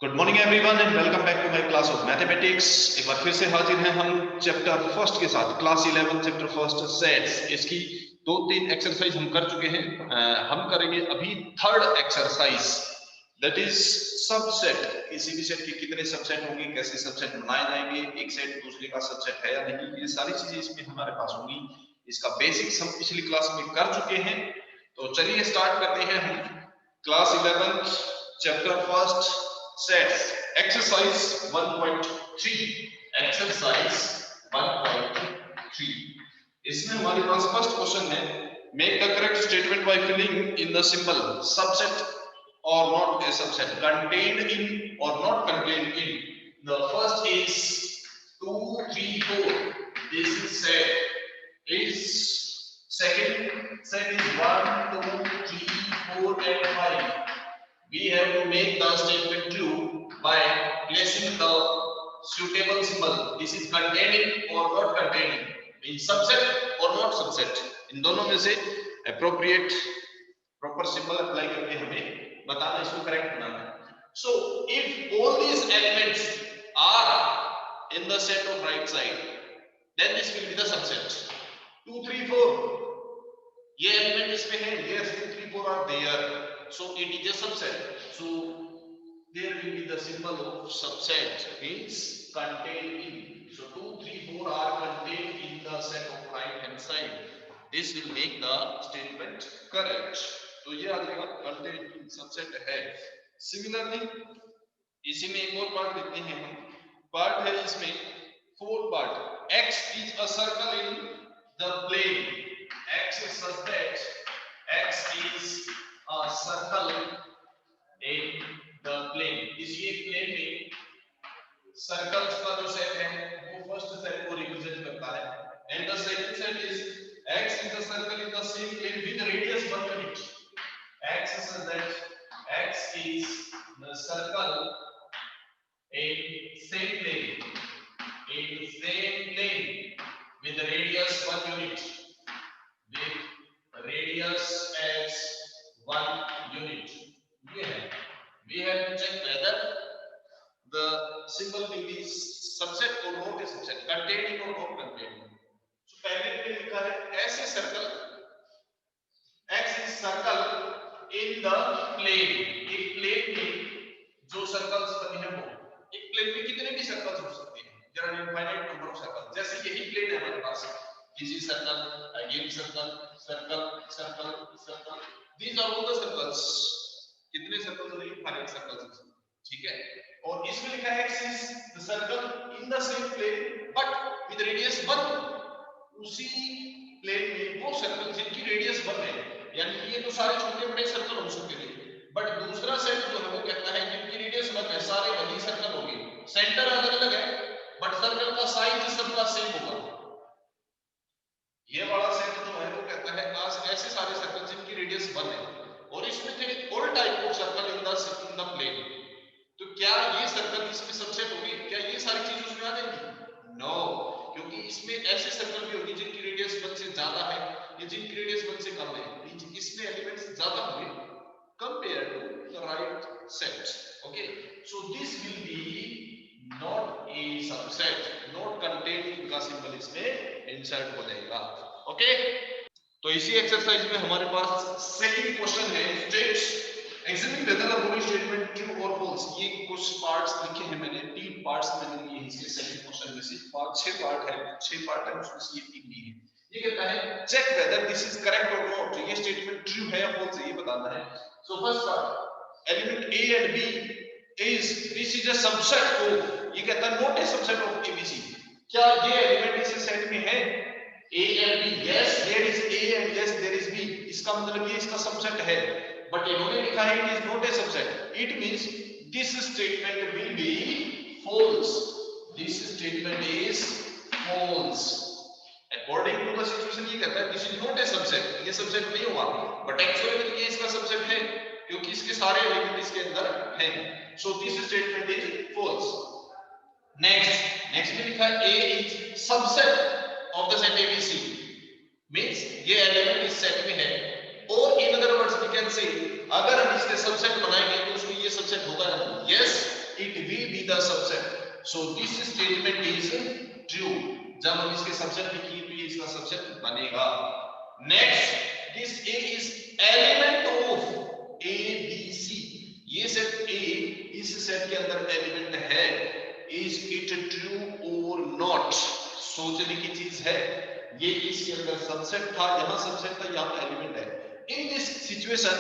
Good morning everyone and welcome back to my class of mathematics. एक बार फिर से हाजिर हैं हम चैप्टर फर्स्ट के साथ, क्लास 11 चैप्टर फर्स्ट सेट्स। इसकी 2-3 एक्सरसाइज हम कर चुके हैं। हम करेंगे अभी third exercise, that is subset. किसी भी सेट के कितने सबसेट होंगे, कैसे सबसेट बनाए जाएंगे, एक सेट दूसरे का सबसेट है या नहीं, ये सारी चीजें इसमें हमारे पास होंगी। इसका बेसिक्स हम पिछली क्लास में कर चुके हैं। तो चलिए स्टार्ट करते हैं हम class 11 chapter first sets exercise 1.3 exercise 1.3 इसमें हमारे पास फर्स्ट क्वेश्चन है, make the correct statement by filling in the symbol subset और not a subset contained in or not contained in. The first is 2 3 4, this is set. Is second set is 1 2 3 4 and 5. We have to make the statement true by placing the suitable symbol. This is containing or not containing, in subset or not subset. इन दोनों में से appropriate proper symbol apply करके हमें बताना, इसको correct बनाना है. So if all these elements are in the set of right side, then this will be the subset. 2 3 4 ये element इसमें है, yes 2 3 4 are there, so it is a subset. So there will be the symbol of subset, means contained in. So 2 3 4 are contained in the set of right hand side. This will make the statement correct. तो ये आ जाएगा contained in subset है. Similarly इसी में एक और part देखते हैं हम. पार्ट है इसमें 4 part. X is a circle in the plane. X is such that X is a circle in the plane. इसी प्लेन में सर्कल्स का जो सेट है वो फर्स्ट सेट को रिप्रेजेंट करता है. And the second set is X is a circle in the same plane with radius 1 unit. X is such that X is the circle in same plane with the radius 1 unit. With radius as 1 unit. We have to check whether the symbol will be subset or not a subset, containing or not containing. So पहले पे लिखा है ऐसे circle, X is circle in the plane. एक plane में जो circles बने हैं वो, एक प्लेन में कितने भी सर्कल्स हो सकते हैं, there are infinite number of circles. जैसे यही प्लेन है हमारे पास, easy circle, again circle, circle, circle, circle. These are all the circles. कितने सर्कल्स हो जाएंगे, 5 सर्कल्स. ठीक है. और इसमें लिखा है X is the circle in the same plane but with radius 1. उसी प्लेन में वो सर्कल जिनकी रेडियस 1 है, यानी ये तो सारे छोटे बड़े सर्कल हो सकते थे, बट दूसरा सेट जो है वो कहता है जिनकी रेडियस 1 है सारे वही सर्कल होंगे. सेंटर अलग अलग है बट सर्कल का साइज सबका सेम होगा. ये वाला सेट जो है वो कहता है आज ऐसे सारे सर्कल जिनकी रेडियस 1 है और इसमें the all type of circle in the plane. तो क्या ये सर्कल इसमें सबसेट होंगे, क्या ये सारी चीज उसमें आ जाएंगी? नो, क्योंकि इसमें ऐसे सर्कल भी होंगे जिनकी रेडियस 1 से ज्यादा है या जिनकी रेडियस 1 से कम है. इसमें एलिमेंट्स ज्यादा होंगे compare to the right set. Okay, so this will be not a subset, not containing का सिंबल इसमें इंसर्ट हो जाएगा. ओके, तो इसी एक्सरसाइज में हमारे पास सेकंड क्वेश्चन है, state examine whether the following statement true और फॉल्स. ये कुछ पार्ट्स लिखे हैं मैंने, 3 पार्ट्स मैंने लिए हैं इसके सेकंड क्वेश्चन में से. 6 पार्ट है, 6 पार्ट है उसमें से ये 3 लिए हैं. ये कहता है check whether this is correct और नॉट. ये स्टेटमेंट ट्रू है या फॉल्स है ये बताना है. So first part, element A and B is this is a subset of. ये कहता है not a subset of ABC. क्या ये एलिमेंट इस सेट में है A and B? yes there is A and yes there is B. इसका मतलब ये इसका सबसेट है, बट इन्होंने लिखा है it is not a subset. It means this statement will be false. This statement is false. According to the situation ये कहता है this is not a subset. ये सबसेट नहीं हुआ, बट एक्चुअली में ये इसका सबसेट है क्योंकि इसके सारे एलिमेंट इसके अंदर हैं. So this statement is false. Next में लिखा है A is subset of the set ABC. Means ये एलिमेंट इस सेट में है. और in other words we can say अगर हम इसके सबसेट बनाएंगे तो उसमें ये सबसेट होगा नहीं. Yes, the subset. So this statement is true. जब हम इसके सबसेट लिखिए तो ये इसका सबसेट बनेगा. Next, this A is element of A, B, C. ये सेट A इस सेट के अंदर एलिमेंट है. Is it true or not? सोचने की चीज है. ये इसके अंदर सबसेट था, यहाँ सबसेट था, यहाँ पे एलिमेंट है. In this situation,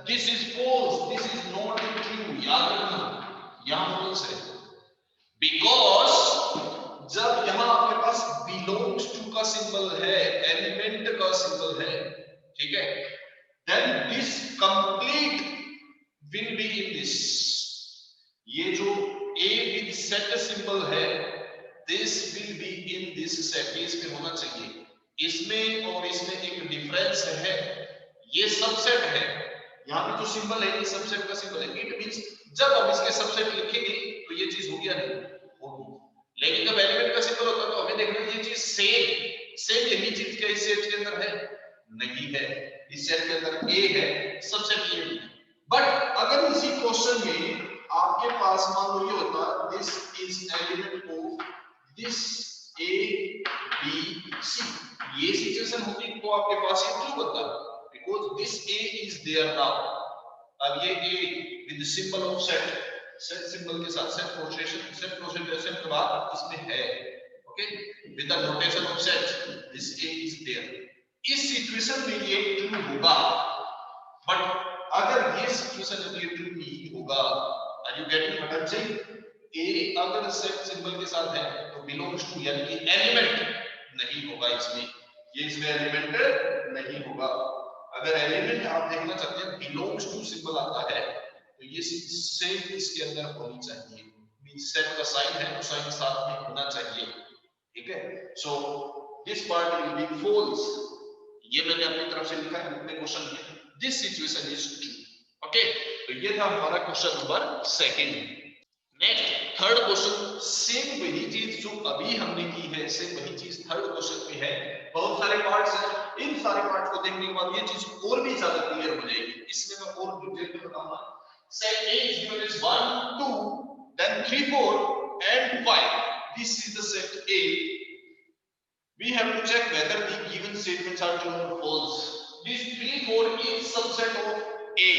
this is false. This is not true. याद रखना, यहाँ false है. Because जब यहाँ आपके पास belongs to का सिंबल है, एलिमेंट का सिंबल है, ठीक है, then this complete will be in this. ये जो A with set सिंबल है, this will be in this set. ये इसमें होना चाहिए. इसमें और इसमें एक डिफरेंस है. ये सबसेट है, यहाँ पे जो सिंबल है ये सबसेट का सिंबल है. इट मींस जब हम इसके सबसेट लिखेंगे तो ये चीज होगी या नहीं होगी. लेकिन जब एलिमेंट का सिंबल होता है तो हमें देखना ये चीज सेम यही चीज क्या इस सेट के अंदर है? नहीं है. इस सेट के अंदर A है, सबसेट ये. बट अगर इसी क्वेश्चन में आपके पास मान लो ये होता this is element of this A, B, C, ये सिचुएशन होती तो आपके पास ये ट्रू बनता, because this A is there now. अब ये A with the symbol of set symbol के साथ set notation के बाद इसमें है, okay, with the notation of set, this A is there. इस सिचुएशन में ये ट्रू होगा. बट अगर ये सिचुएशन में ये ट्रू नहीं होगा, are you getting what I'm saying? A अगर सेट सिंबल के साथ है तो belongs to यानी कि एलिमेंट नहीं होगा इसमें. ये इसमें एलिमेंट नहीं होगा. अगर एलिमेंट आप देखना चाहते हैं belongs to सिंबल आता है तो ये सेम इसके अंदर होनी चाहिए. मींस सेट का साइन है तो साइन साथ में होना चाहिए, ठीक है. So this part will be false. ये मैंने अपनी तरफ से लिखा है अपने क्वेश्चन में. This situation is true. Okay, तो ये था हमारा question number second. Next third question, same वही चीज जो अभी हमने की है, सेम वही चीज थर्ड क्वेश्चन में है. बहुत सारे पार्ट्स हैं. इन सारे पार्ट्स को देखने के बाद ये चीज और भी ज्यादा क्लियर हो जाएगी. इसमें मैं और डिटेल में बताऊंगा. Set A is given as 1, 2, then 3, 4 and 5. This is the set A. We have to check whether the given statements are true or false. This 3, 4 is subset of A.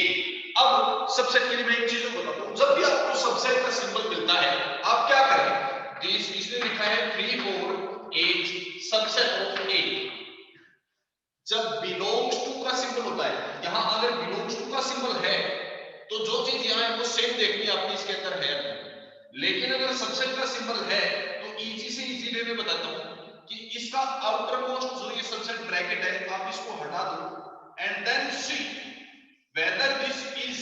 अब subset के लिए मैं एक चीज बताता हूं. जब भी आपको सबसेट का सिंबल मिलता है आप क्या करें? इसमें लिखा है 3, 4, 8 सबसेट ऑफ A. जब belongs to का सिंबल होता है, यहां अगर belongs to का सिंबल है तो जो चीज यहाँ है वो सेम देखनी आपकी इसके अंदर है. लेकिन अगर सबसेट का सिंबल है तो इजी से इजी वे में बताता हूं कि इसका आउटर मोस्ट जो ये सबसेट ब्रैकेट है आप इसको हटा दो and then see whether this is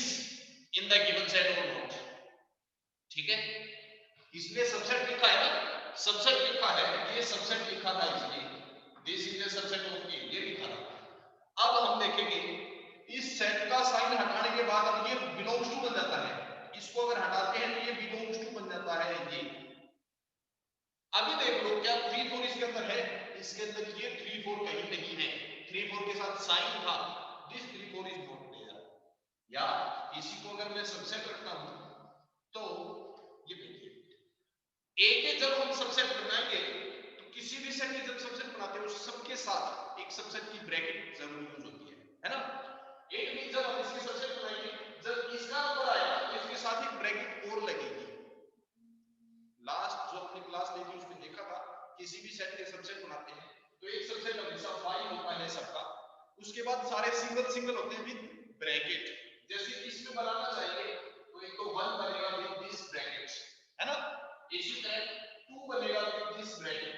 in the given set और नॉट. ठीक है, इसलिए सबसेट लिखा है ना, सबसेट लिखा है, ये सबसेट लिखा था इसलिए this is the subset of a, ये लिखा था. अब हम देखेंगे इस सेट का साइन हटाने के बाद अब ये बिलोंग्स टू बन जाता है. इसको अगर हटाते हैं तो ये बिलोंग्स टू बन जाता है. ये अभी देख लो क्या 3, 4 इसके अंदर है? इसके अंदर ये 3, 4 कहीं नहीं है. 3, 4 के साथ साइन था. This 3, 4 is not there. या इसी को अगर मैं सबसेट रखता हूं तो ये देखिए ए के जब हम सबसेट बनाएंगे तो किसी भी सेट के जब सबसेट बनाते हैं उस सबके साथ एक सबसेट की ब्रैकेट जरूर यूज होती है ना. एक भी जब हम इसके सबसेट बनाएंगे, जब इसका नंबर आएगा तो इसके साथ एक ब्रैकेट और लगेगी. लास्ट जो अपनी क्लास ली थी उसमें देखा था किसी भी सेट के सबसेट बनाते हैं तो एक सबसेट हमेशा 5 होता है सबका, उसके बाद सारे सिंगल होते हैं विद ब्रैकेट. जैसे इसमें बनाना चाहिए तो एक तो 1 बनेगा विद दिस ब्रैकेट, है ना. इसी तरह 2 बनेगा विद दिस ब्रैकेट.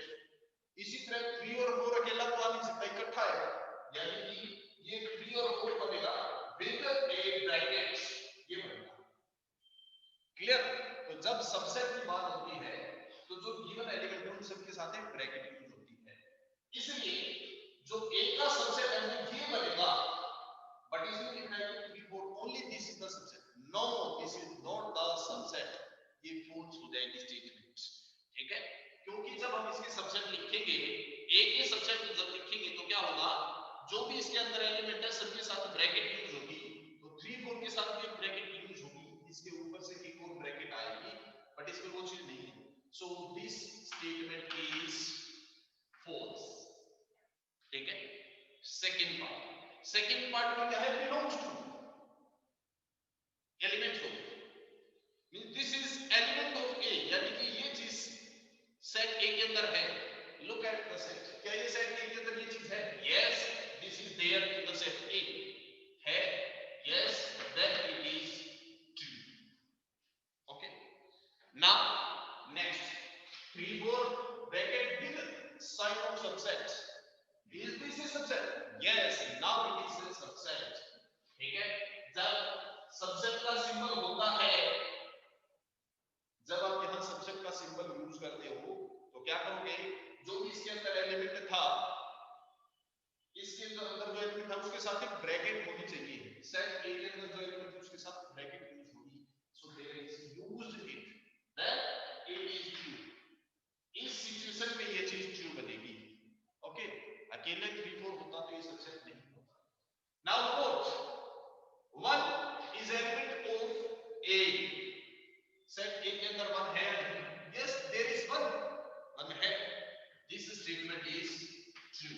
इसी तरह 3 और 4 अकेला तो आ नहीं सकता, इकट्ठा है. यानी कि ये 3 और 4 बनेगा विद ए ब्रैकेट. ये बनेगा. क्लियर. तो जब सबसेट की बात होती है तो जो गिवन एलिमेंट है उन सबके साथ एक ब्रैकेट यूज होती है. इसलिए जो ए का सबसेट है वो ये बनेगा. बट इसमें लिखा है 3, 4 only this is the subset. No, this is not the subset. ये फॉल्स हो जाएगी स्टेटमेंट. ठीक है, क्योंकि जब हम इसके सबसेट लिखेंगे, ए के सबसेट जब लिखेंगे तो क्या होगा, जो भी इसके अंदर एलिमेंट है सबके साथ ब्रैकेट यूज होगी. तो 3, 4 के साथ भी ब्रैकेट यूज होगी. इसके ऊपर से एक और ब्रैकेट आएगी बट इसमें वो स्टेटमेंट इज फॉल्स। ठीक है, सेकंड पार्ट में क्या है, belongs to element of, means this is element of a, यानी कि ये चीज सेट ए के अंदर है। लुक एट द सेट, क्या ये सेट ए के अंदर ये चीज है? Yes, this is there in the set a है, yes, then it is true. Okay, now next 3 4 bracket with sign of subset, is this a subset? yes, now it is a subset। ठीक है, जब subset का symbol होता है, जब आप यहां सबसेट का सिंबल यूज करते हो तो क्या करोगे, जो भी इसके अंदर एलिमेंट था, इसके अंदर जो एलिमेंट था उसके साथ एक ब्रैकेट होनी चाहिए। सेट ए के अंदर जो एलिमेंट है उसके साथ ब्रैकेट यूज होगी, so there is used it, then it is true. इस सिचुएशन में ये चीज ट्रू बनेगी। ओके, अकेले 3 4 होता तो ये सबसेट नहीं होता। Now fourth, 1 is element of a, set a के अंदर 1 है, यस देयर इज 1 है, this statement is true.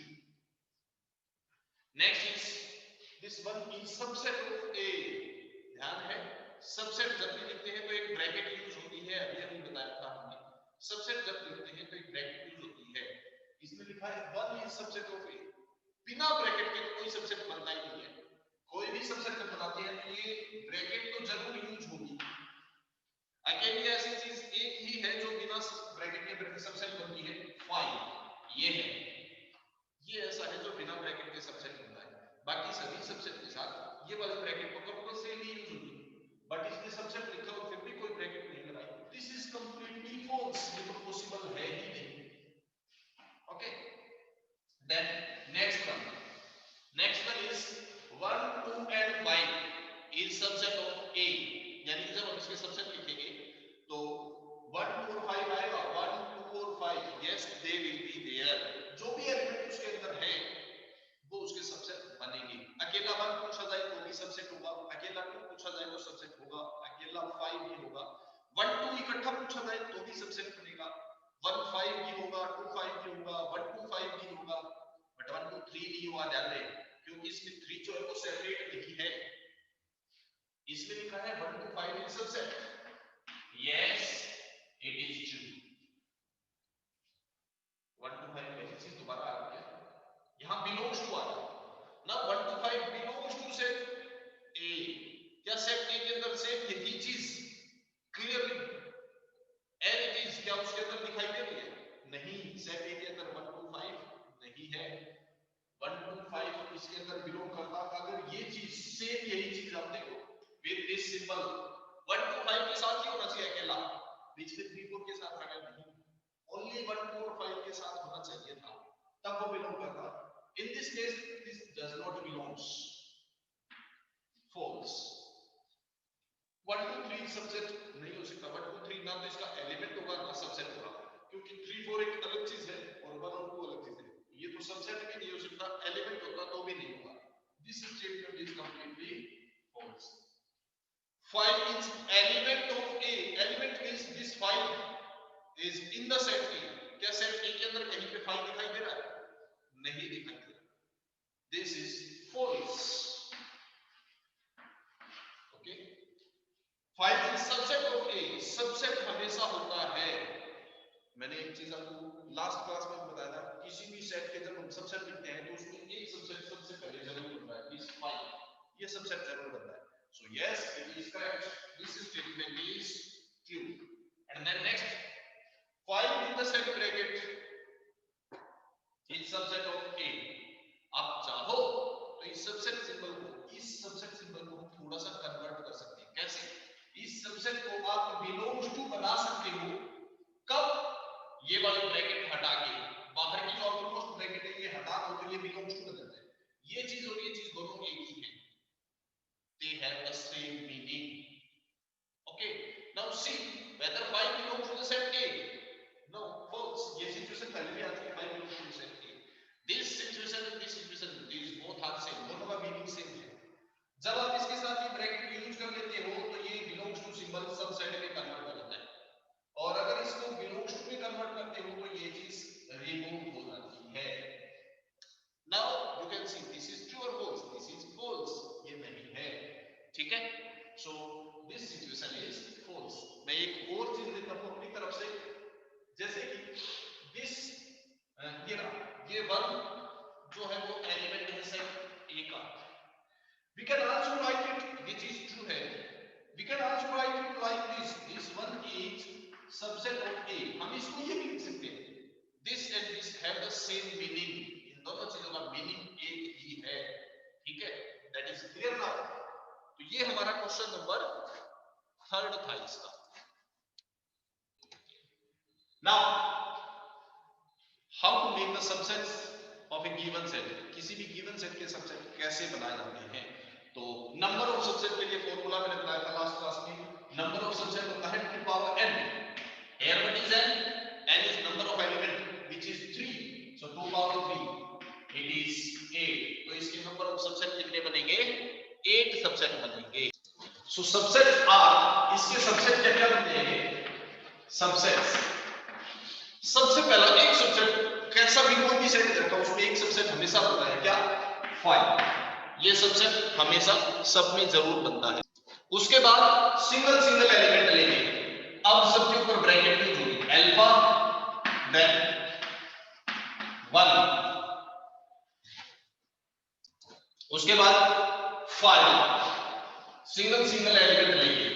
Next is this 1 is subset of a, ध्यान है सबसेट जब भी लिखते हैं तो एक ब्रैकेट यूज होती है, अभी बताया था हमने, सबसेट जब लिखते हैं तो एक ब्रैकेट यूज होती है। इसमें लिखा है 1 इज सबसेट ऑफ ए, बिना ब्रैकेट के कोई सबसेट बनता ही नहीं है। कोई भी सबसेट जब बनाते हैं तो ये ब्रैकेट तो जरूर यूज होगी। अकेली ऐसी चीज एक ही है जो बिना ब्रैकेट के सबसेट बनती है, 5 ये है, ये ऐसा है जो बिना ब्रैकेट के सबसेट बनता है। बाकी सभी सबसेट के साथ ये वाला ब्रैकेट तो कंपल्सरी यूज होगी, बट इसमें सबसेट लिखा और फिर भी कोई ब्रैकेट नहीं लगाई, दिस इज कंप्लीटली फॉल्स, ये तो पॉसिबल है ही नहीं। Okay, then next one is 1 2 and 5 is subset of a, यानी कि जब हम इसके सबसेट लिखेंगे तो 1 2 और 5 आएगा, 1 2 और 5, yes they will be there, जो भी एलिमेंट उसके अंदर है वो उसके सबसेट बनेंगे। अकेला 1 पूछा जाए तो भी सबसेट होगा, अकेला 2 पूछा जाए तो सबसेट होगा, अकेला 5 भी होगा, 1 2 इकट्ठा पूछा जाए तो भी सबसेट बनेगा, 1 5 भी होगा, 2 5 भी होगा, 1 2 5 भी होगा, बट 1 2 3 नहीं हुआ, ध्यान दें, क्योंकि इसमें 3 जो है वो सेपरेट नहीं है, इसमें लिखा है 1 2 5 is subset, yes it is true. 1 2 5 वैसी चीज दोबारा आ गई है, यहां बिलोंग्स टू आ रहा है ना, 1 2 5 बिलोंग्स टू सेट ए, क्या सेट ए के अंदर सेम है ये चीज क्लियरली, एंड इट इज, क्या उसके अंदर दिखाई दे रही है? नहीं, सेट ए के अंदर 1 2 5 नहीं है, 1 2 5 इसके अंदर बिलोंग करता, अगर ये चीज सेम यही चीज आप देखो विद दिस सिंबल 1 2 5 के साथ ही होना चाहिए अकेला, बीच में 3 4 के साथ अगर नहीं, ओनली 1 2 और 5 के साथ होना चाहिए था, तब वो बिलोंग करता। In this case this does not belongs, false. 1 2 3 subset नहीं हो सकता, 1 2 3 ना तो इसका एलिमेंट होगा ना सबसेट होगा, क्योंकि 3 4 एक अलग चीज है और 1 और 2 अलग चीज है, ये तो सबसेट भी नहीं हो सकता, एलिमेंट होता तो भी नहीं होगा, this statement is completely false. 5 is element of A, element means this 5 is in the set A, क्या सेट A के अंदर कहीं पे 5 दिखाई दे रहा है? नहीं दिखाई दे रहा, this is false। okay, 5 is subset of A, subset हमेशा होता है, मैंने एक चीज आपको लास्ट क्लास में बताया था, किसी भी सेट के जब हम सबसेट लिखते हैं तो उसमें एक सबसेट सबसे पहले जरूर बनता है, this 5 ये सबसेट जरूर बनता है, so yes it is correct, this statement is true। and then next 5 in the set bracket is subset of A, आप चाहो तो इस सबसेट सिंबल को थोड़ा सा कन्वर्ट कर सकते हैं, कैसे? इस सबसेट को आप बिलोंग्स टू बना सकते हो, कब? ये वाली ब्रैकेट हटा के, बाहर की जो आउटमोस्ट ब्रैकेट है ये हटा दो तो ये बिलोंग्स टू बन जाता है, ये चीज और ये चीज दोनों एक ही है, they have the same meaning। okay, now see whether 5 belongs to the set A, no, false, ये सिचुएशन पहले भी आती है, 5 belongs to the set A, this situation these both are same, दोनों का मीनिंग सेम है। जब आप इसके साथ ये ब्रैकेट यूज कर लेते हो तो ये बिलोंग्स टू सिंबल सबसेट में कन्वर्ट हो जाता है, और अगर इसको बिलोंग्स टू में कन्वर्ट करते हो तो now how to make the subsets of a given set, किसी भी गिवन सेट के सबसेट कैसे बनाए जाते हैं। तो नंबर ऑफ सबसेट के लिए फॉर्मूला मैंने बताया था लास्ट क्लास में, नंबर ऑफ सबसेट होता है 2 power n। here what is n? n is number of element which is 3, so 2 power 3 it is 8। तो इसके नंबर ऑफ सबसेट कितने बनेंगे? 8 सबसेट बनेंगे। सो सबसेट आर, इसके सबसेट क्या क्या बनते हैं? सबसेट्स, सबसे पहला एक सबसेट कैसा भी कोई भी सेट रखा उसमें एक सबसेट हमेशा होता है क्या? 5। ये सबसेट हमेशा सब में जरूर बनता है। उसके बाद सिंगल सिंगल एलिमेंट लेंगे, अब सबके ऊपर ब्रैकेट यूज होगी, अल्फा देन 1, उसके बाद 5, सिंगल सिंगल एलिमेंट लेंगे।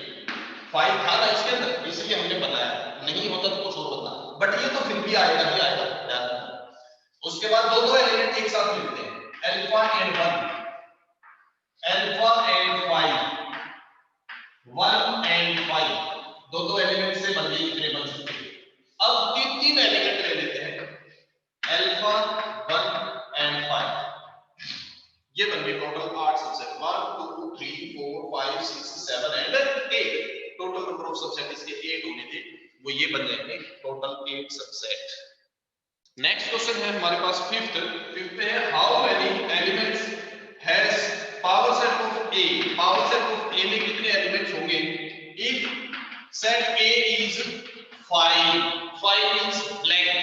5 था ना इसके अंदर इसलिए हमने बनाया, नहीं होता तो कुछ और बनता, बट ये तो फिर भी आएगा ही आएगा। उसके बाद दो एलिमेंट एक साथ मिलते हैं, alpha and 1, alpha and 5, 1 and 5, दो एलिमेंट से बन गए, कितने बन सकते हैं? अब तीन एलिमेंट ले लेते हैं, अल्फा 1 एंड 5, ये बन गए total 8 subset, 1 2 3 4 5 6 7 and 8। Total number of subset इसके 8 होने थे, वो ये बन जाएंगे टोटल 8 सबसेट। नेक्स्ट क्वेश्चन है हमारे पास फिफ्थ पे है, how many elements has power set of a, power set of a में कितने एलिमेंट्स होंगे? If set a is 5 means blank,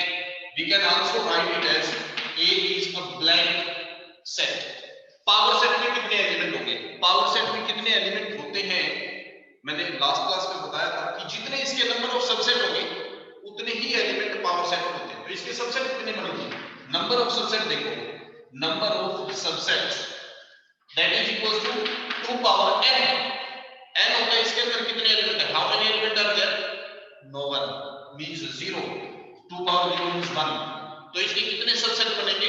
we can also write it as a is a blank set। Power set में कितने element होंगे? Power set में कितने element होते हैं मैंने लास्ट क्लास में बताया था कि जितने इसके नंबर ऑफ सबसेट होंगे उतने ही एलिमेंट पावर सेट होते हैं। तो इसके सबसेट कितने बनेंगे? नंबर ऑफ सबसेट देखो, number of subset that is equal to 2 power n। n होता है इसके अंदर कितने एलिमेंट है? How many element are there? No one, means 0। 2 power 0 means 1। तो इसके कितने सबसेट बनेंगे?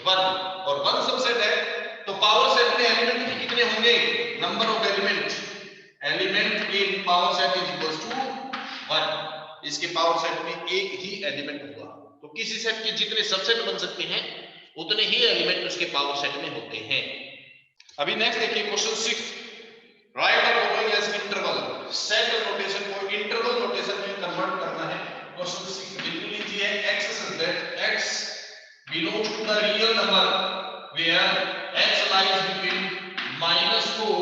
1, और 1 सबसेट है तो पावर सेट में एलिमेंट भी कितने होंगे? Number of element in power set is equal to 1। इसके पावर सेट में एक ही एलिमेंट होगा, तो किसी सेट के जितने सबसेट बन सकते हैं उतने ही एलिमेंट उसके पावर सेट में होते हैं। अभी नेक्स्ट देखिए question 6, write the following as interval. Set notation को इंटरवल नोटेशन में कन्वर्ट करना है। क्वेश्चन 6 बिल्कुल लीजिए, x such that x belongs to the real number where x lies between -4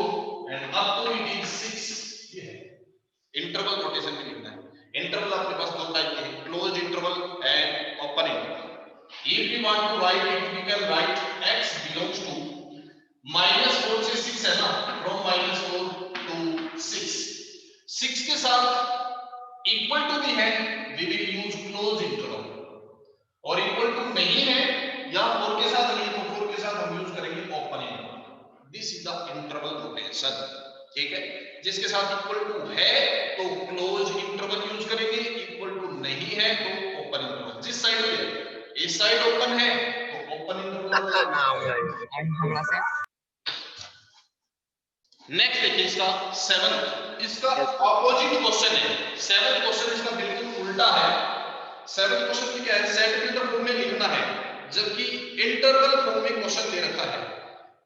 and up to it is 6। ये है interval notation में लिखना है। इंटरवल आपके पास दो टाइप के हैं, closed interval and open interval. If we want to write it we can write x belongs to -4 से 6 है ना, from -4 to 6, 6 के साथ इक्वल टू भी है we will use closed interval, और इक्वल टू नहीं है या 4 के साथ नहीं तो 4 के साथ हम यूज करेंगे open interval. This is the interval notation, ठीक है। जिसके साथ इक्वल टू है तो क्लोज इंटरवल यूज करेंगे, इक्वल टू नहीं है तो ओपन इंटरवल। जिस साइड पे इस साइड ओपन है तो ओपन इंटरवल। नेक्स्ट देखिए इसका 7th, इसका ऑपोजिट क्वेश्चन है। 7th क्वेश्चन इसका बिल्कुल उल्टा है। 7th क्वेश्चन में क्या है, सेट बिल्डर फॉर्म में लिखना है, जबकि इंटरवल फॉर्म में क्वेश्चन दे रखा है।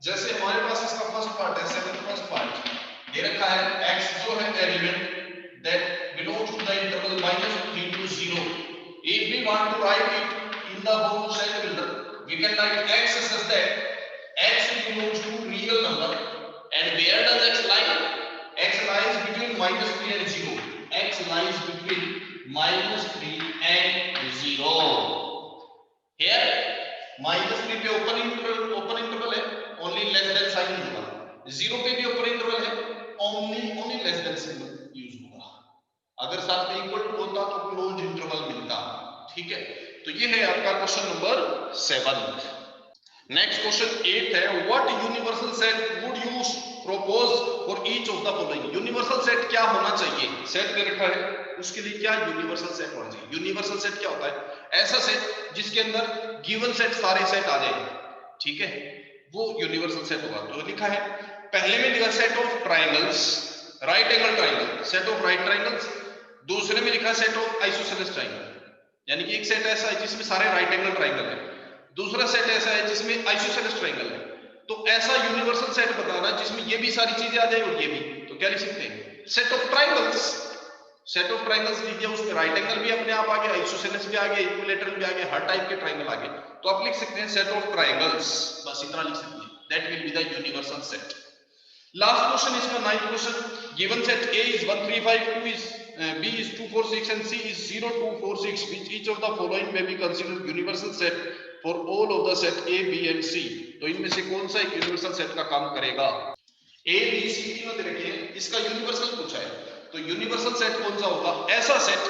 जैसे हमारे पास इसका फर्स्ट पार्ट है, 7th फर्स्ट पार्ट दे रखा है, x जो है element that belongs to the interval -3 to 0। If we want to write it in the whole set builder we can write x such that x belongs to real number and where does x lie? X lies between -3 and 0। x lies between -3 and 0। here -3 पे open interval है, only less than sign होगा। 0 पे भी open interval है, only less than symbol use होगा। अगर साथ में इक्वल टू होता तो क्लोज इंटरवल मिलता, ठीक है। तो ये है आपका क्वेश्चन नंबर 7। नेक्स्ट क्वेश्चन 8 है, what universal set would you propose for each of the following. Universal set क्या होना चाहिए? सेट दे रखा है, उसके लिए क्या यूनिवर्सल सेट होना चाहिए? यूनिवर्सल सेट क्या होता है? ऐसा सेट जिसके अंदर गिवन सेट सारे सेट आ जाए, ठीक है, वो यूनिवर्सल सेट होगा। तो लिखा है, पहले में लिखा set of triangles, right angle triangle, set of right triangles. दूसरे में लिखा सेट ऑफ आइसोसेलेस ट्रायंगल। यानी कि एक सेट ऐसा है जिसमें सारे राइट एंगल ट्राइंगल है, दूसरा सेट ऐसा है जिसमें आइसोसेलेस ट्राइंगल है। तो ऐसा यूनिवर्सल सेट बताना जिसमें ये भी सारी चीजें आ जाए और ये भी, तो क्या लिख सकते हैं? Set of triangles. Set of triangles लिख दिया, उसमें राइट एंगल भी अपने आप आ गया, आइसोसेलेस भी आ गया, इक्विलैटरल भी आ गया, हर टाइप के ट्राइंगल आ गए। तो आप लिख सकते हैं सेट ऑफ ट्राइंगल्स, बस इतना लिख सकते हैं, that will be the universal set. Last question इसका 9th question, given set A is 1 3 5, 2 is B is 2 4 6 and C is 0 2 4 6, which each of the following may be considered universal set for all of the set A B and C। तो इनमें से कौन सा एक universal set का काम करेगा? A B C तीनों दे रखे हैं, इसका यूनिवर्सल पूछा है, तो यूनिवर्सल सेट कौन सा होगा? ऐसा सेट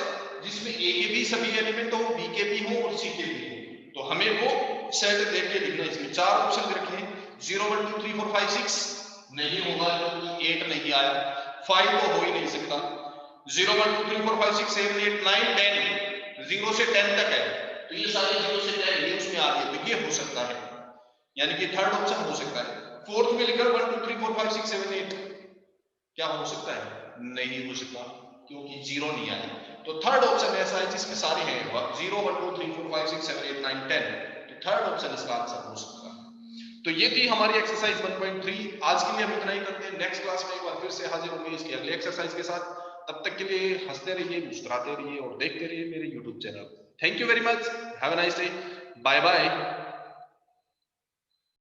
जिसमें A के भी सभी एलिमेंट हो, B के भी हो और C के भी हो। तो हमें वो सेट देख के लिखना है। इसमें चार ऑप्शन दे रखे हैं, 0 1 2 3 4 5 6 नहीं होगा क्योंकि 8 नहीं आया, 5 तो हो ही नहीं सकता, 0 1 2 3 4 5 6 7 8 9 10, 0 से 10 तक है, तो ये सारे 0 से 10 ये उसमें आ गए, तो ये हो सकता है, यानी कि थर्ड ऑप्शन हो सकता है। फोर्थ में लिखा 1 2 3 4 5 6 7 8, क्या हो सकता है? नहीं हो सकता क्योंकि 0 नहीं आया। तो थर्ड ऑप्शन ऐसा है जिसमें सारे हैं 0 1 2 3 4 5 6 7 8 9 10, तो थर्ड ऑप्शन इसका आंसर हो सकता है। तो ये थी हमारी एक्सरसाइज 1.3। आज के लिए हम इतना ही करते हैं, नेक्स्ट क्लास में एक बार फिर से हाजिर होंगे इसकी अगले एक्सरसाइज के साथ। तब तक के लिए हंसते रहिए, मुस्कुराते रहिए और देखते रहिए मेरे YouTube channel. Thank you very much, have a nice day, bye bye.